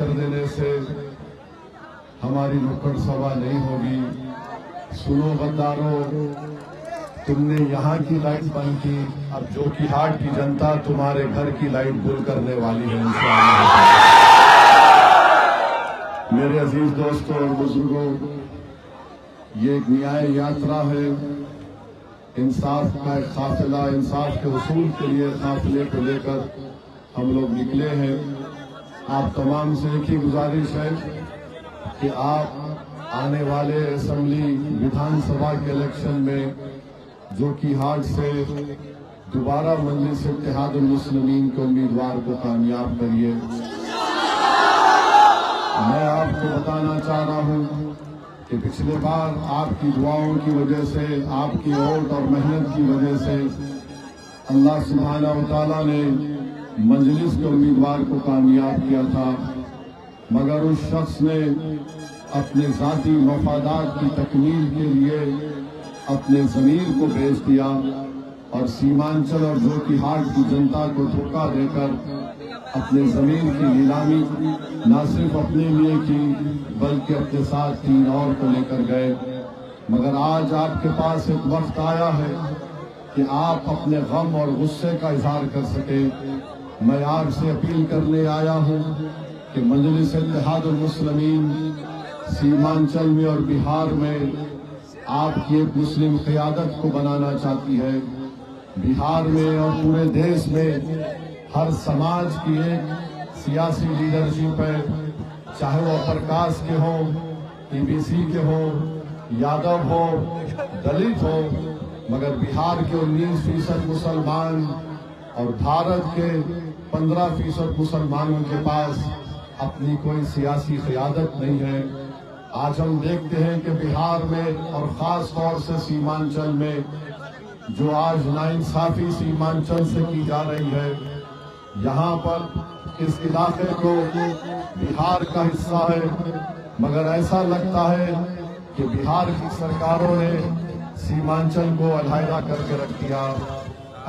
कर देने से हमारी नुक्कड़ सभा नहीं होगी। सुनो गद्दारों, तुमने यहाँ की लाइट बंद की, अब जोकीहाट की जनता तुम्हारे घर की लाइट गुल करने वाली है इंशाअल्लाह। मेरे अजीज दोस्तों और बुजुर्गों, ये एक न्याय यात्रा है, इंसाफ का एक काफिला, इंसाफ के उसूल के लिए काफिले को लेकर हम लोग निकले हैं। आप तमाम से एक ही गुजारिश है कि आप आने वाले असेंबली विधानसभा के इलेक्शन में जोकीहाट से दोबारा मजलिस इत्तेहादुल मुस्लिमीन के उम्मीदवार को कामयाब करिए। मैं आपको बताना चाह रहा हूं कि पिछले बार आपकी दुआओं की वजह से, आपकी वोट और मेहनत की वजह से अल्लाह सुब्हानहू व तआला ने मजलिस के उम्मीदवार को कामयाब किया था, मगर उस शख्स ने अपने जाती मफादात की तकमील के लिए अपने ज़मीर को बेच दिया और सीमांचल और जोकीहाट की जनता को धोखा देकर अपने ज़मीन की नीलामी न सिर्फ अपने लिए की बल्कि अपने साथ 3 और को लेकर गए। मगर आज आपके पास एक वक्त आया है कि आप अपने गम और गुस्से का इजहार कर सके। मैं आपसे अपील करने आया हूँ कि मजलिस इत्तेहादुल मुस्लिमीन सीमांचल में और बिहार में आपकी एक मुस्लिम क़यादत को बनाना चाहती है। बिहार में और पूरे देश में हर समाज की एक सियासी लीडरशिप है, चाहे वो प्रकाश के हो, ईबीसी के हो, यादव हो, दलित हो, मगर बिहार के 19% मुसलमान और भारत के 15% मुसलमानों के पास अपनी कोई सियासी क़यादत नहीं है। आज हम देखते हैं कि बिहार में और खास तौर से सीमांचल में जो आज नाइंसाफी सीमांचल से की जा रही है, यहाँ पर इस इलाके को बिहार का हिस्सा है, मगर ऐसा लगता है कि बिहार की सरकारों ने सीमांचल को अलहदा करके रख दिया।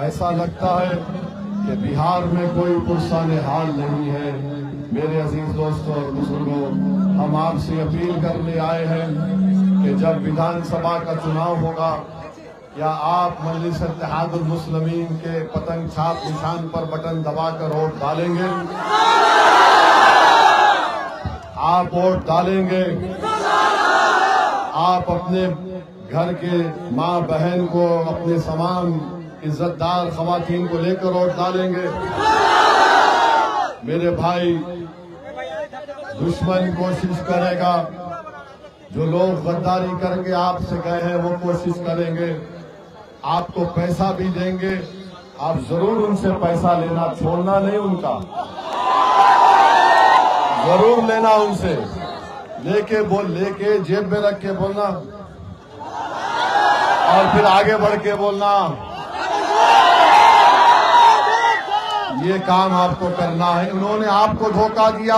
ऐसा लगता है कि बिहार में कोई पुरसाने हाल नहीं है। मेरे अजीज दोस्तों और बुजुर्गों, हम आपसे अपील करने आए हैं कि जब विधानसभा का चुनाव होगा, क्या आप मजलिस इत्तेहादुल मुस्लिमीन के पतंग छाप निशान पर बटन दबाकर वोट डालेंगे? आप वोट डालेंगे? आप अपने घर के माँ बहन को, अपने तमाम इज्जतदार खवातीन को लेकर वोट डालेंगे? मेरे भाई, दुश्मन कोशिश करेगा, जो लोग गद्दारी करके आपसे गए हैं वो कोशिश करेंगे, आपको पैसा भी देंगे, आप जरूर उनसे पैसा लेना छोड़ना नहीं, उनका जरूर लेना, उनसे लेके जेब में रख के बोलना और फिर आगे बढ़ के बोलना। ये काम आपको करना है। उन्होंने आपको धोखा दिया,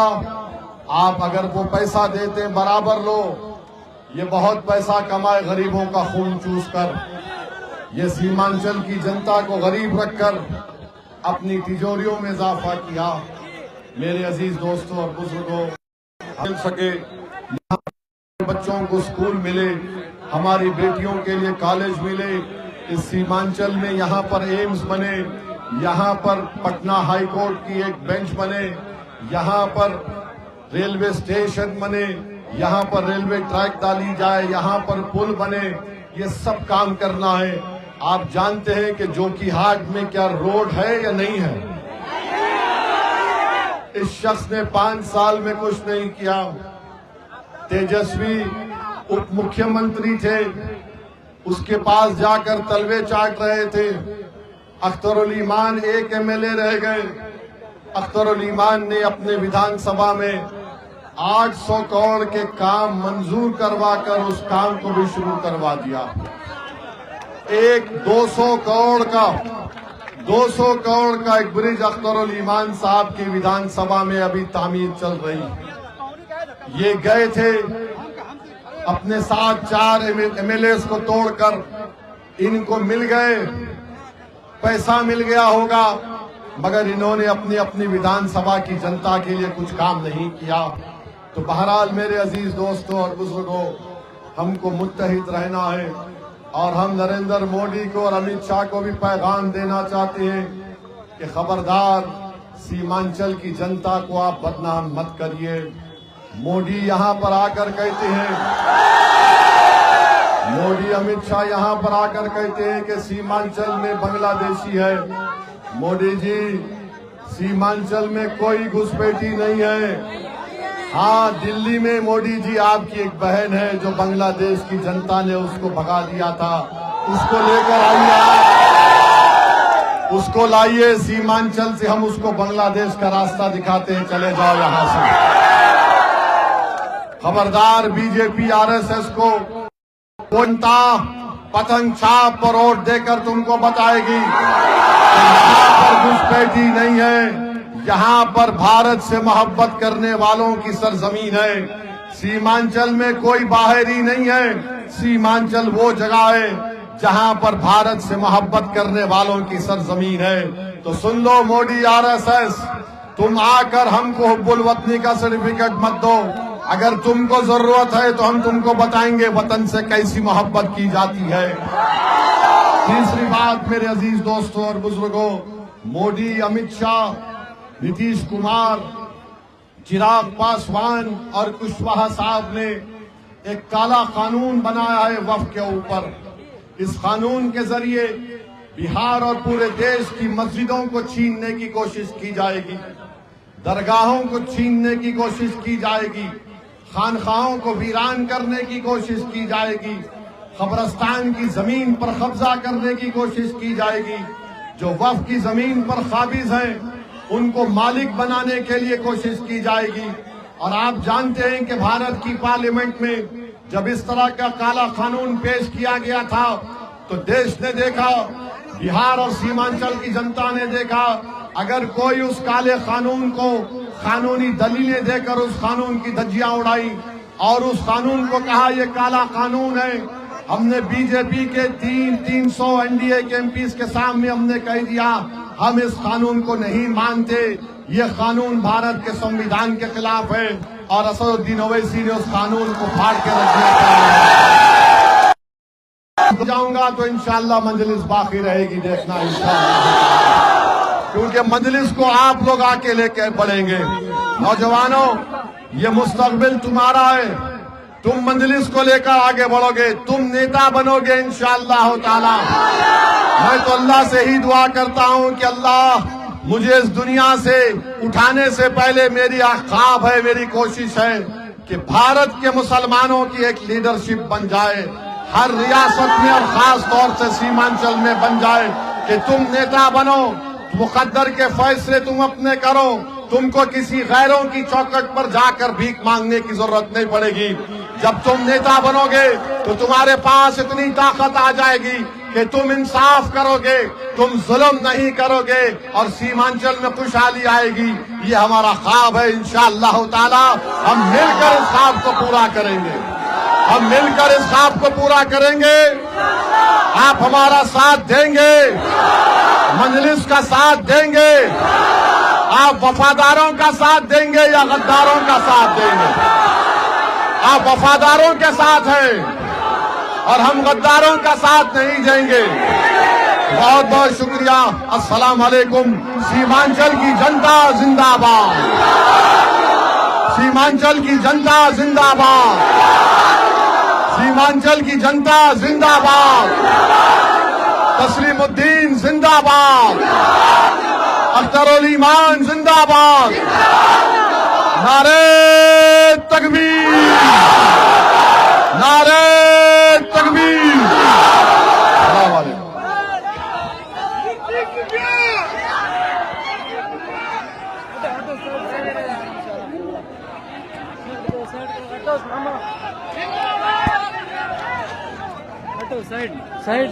आप अगर वो पैसा देते बराबर लो। ये बहुत पैसा कमाए गरीबों का खून चूस कर, ये सीमांचल की जनता को गरीब रखकर अपनी तिजोरियों में इजाफा किया। मेरे अजीज दोस्तों और बुजुर्गों, मिल सके, बच्चों को स्कूल मिले, हमारी बेटियों के लिए कॉलेज मिले, इस सीमांचल में यहाँ पर एम्स बने, यहाँ पर पटना हाई कोर्ट की एक बेंच बने, यहाँ पर रेलवे स्टेशन बने, यहाँ पर रेलवे ट्रैक डाली जाए, यहाँ पर पुल बने, ये सब काम करना है। आप जानते हैं कि जोकीहाट में क्या रोड है या नहीं है? इस शख्स ने 5 साल में कुछ नहीं किया। तेजस्वी उप मुख्यमंत्री थे, उसके पास जाकर तलवे चाट रहे थे। अख्तरुल ईमान एक एमएलए रह गए। अख्तरुल ईमान ने अपने विधानसभा में 800 करोड़ के काम मंजूर करवाकर उस काम को भी शुरू करवा दिया। एक 200 करोड़ का एक ब्रिज अख्तरुल ईमान साहब की विधानसभा में अभी तामीर चल रही। ये गए थे अपने साथ 4 एमएलए को तोड़कर, इनको मिल गए, पैसा मिल गया होगा, मगर इन्होंने अपनी अपनी विधानसभा की जनता के लिए कुछ काम नहीं किया। तो बहरहाल मेरे अजीज दोस्तों और बुजुर्गों, हमको मुत्तहिद रहना है और हम नरेंद्र मोदी को और अमित शाह को भी पैगाम देना चाहते हैं कि खबरदार, सीमांचल की जनता को आप बदनाम मत करिए। मोदी यहाँ पर आकर कहते हैं, मोदी अमित शाह यहाँ पर आकर कहते हैं कि सीमांचल में बांग्लादेशी है। मोदी जी, सीमांचल में कोई घुसपैठी नहीं है। हाँ, दिल्ली में मोदी जी आपकी एक बहन है जो बांग्लादेश की जनता ने उसको भगा दिया था, उसको लेकर आइए, उसको लाइए। सीमांचल से हम उसको बांग्लादेश का रास्ता दिखाते हैं, चले जाओ यहां से। खबरदार, बीजेपी आरएसएस को कोंता पतंग छाप पर वोट देकर तुमको बताएगी यहाँ पर घुसपैठी नहीं है, यहाँ पर भारत से मोहब्बत करने वालों की सरजमीन है। सीमांचल में कोई बाहरी नहीं है। सीमांचल वो जगह है जहाँ पर भारत से मोहब्बत करने वालों की सरजमीन है। तो सुन लो मोदी आरएसएस, तुम आकर हमको हुब्बुल वतनी का सर्टिफिकेट मत दो। अगर तुमको जरूरत है तो हम तुमको बताएंगे वतन से कैसी मोहब्बत की जाती है। तीसरी बात मेरे अजीज दोस्तों और बुजुर्गों, मोदी, अमित शाह, नीतीश कुमार, चिराग पासवान और कुशवाहा साहब ने एक काला कानून बनाया है वक्फ के ऊपर। इस कानून के जरिए बिहार और पूरे देश की मस्जिदों को छीनने की कोशिश की जाएगी, दरगाहों को छीनने की कोशिश की जाएगी, खानखाहों को वीरान करने की कोशिश की जाएगी, कब्रिस्तान की जमीन पर कब्जा करने की कोशिश की जाएगी। जो वक्फ की जमीन पर काबिज हैं उनको मालिक बनाने के लिए कोशिश की जाएगी। और आप जानते हैं कि भारत की पार्लियामेंट में जब इस तरह का काला कानून पेश किया गया था तो देश ने देखा, बिहार और सीमांचल की जनता ने देखा, अगर कोई उस काले कानून को कानूनी दलीलें देकर उस कानून की धज्जियां उड़ाई और उस कानून को कहा यह काला कानून है। हमने बीजेपी के 300 एनडीए के एमपीज के सामने हमने कह दिया, हम इस कानून को नहीं मानते, ये कानून भारत के संविधान के खिलाफ है। और असदुद्दीन ओवैसी ने उस कानून को फाड़ के रख दिया। जाऊंगा तो इंशाअल्लाह मजलिस बाकी रहेगी, देखना इंशाअल्लाह, क्योंकि मजलिस को आप लोग आके लेके बढ़ेंगे। नौजवानों, ये मुस्तकबिल तुम्हारा है, तुम मजलिस को लेकर आगे बढ़ोगे, तुम नेता बनोगे इंशाअल्लाह ताला। मैं तो अल्लाह से ही दुआ करता हूं कि अल्लाह मुझे इस दुनिया से उठाने से पहले मेरी ख्वाब है, मेरी कोशिश है कि भारत के मुसलमानों की एक लीडरशिप बन जाए, हर रियासत में और खास तौर से सीमांचल में बन जाए कि तुम नेता बनो, मुकद्दर के फैसले तुम अपने करो, तुमको किसी गैरों की चौखट पर जाकर भीख मांगने की जरूरत नहीं पड़ेगी। जब तुम नेता बनोगे तो तुम्हारे पास इतनी ताकत आ जाएगी कि तुम इंसाफ करोगे, तुम जुल्म नहीं करोगे और सीमांचल में खुशहाली आएगी। ये हमारा ख्वाब है, इंशाअल्लाह ताला हम मिलकर इस ख्वाब को पूरा करेंगे, हम मिलकर इस ख्वाब को पूरा करेंगे। आप हमारा साथ देंगे, मजलिस का साथ देंगे, आप वफादारों का साथ देंगे या गद्दारों का साथ देंगे? आप वफादारों के साथ हैं और हम गद्दारों का साथ नहीं देंगे। बहुत बहुत शुक्रिया। अस्सलाम वालेकुम। सीमांचल की जनता जिंदाबाद, सीमांचल की जनता जिंदाबाद, सीमांचल की जनता जिंदाबाद, तस्लीमुद्दीन जिंदाबाद, अख्तरुल ईमान जिंदाबाद, नारे तकबीर, नारे तकबीर। अस्सलाम वालेकुम। साइड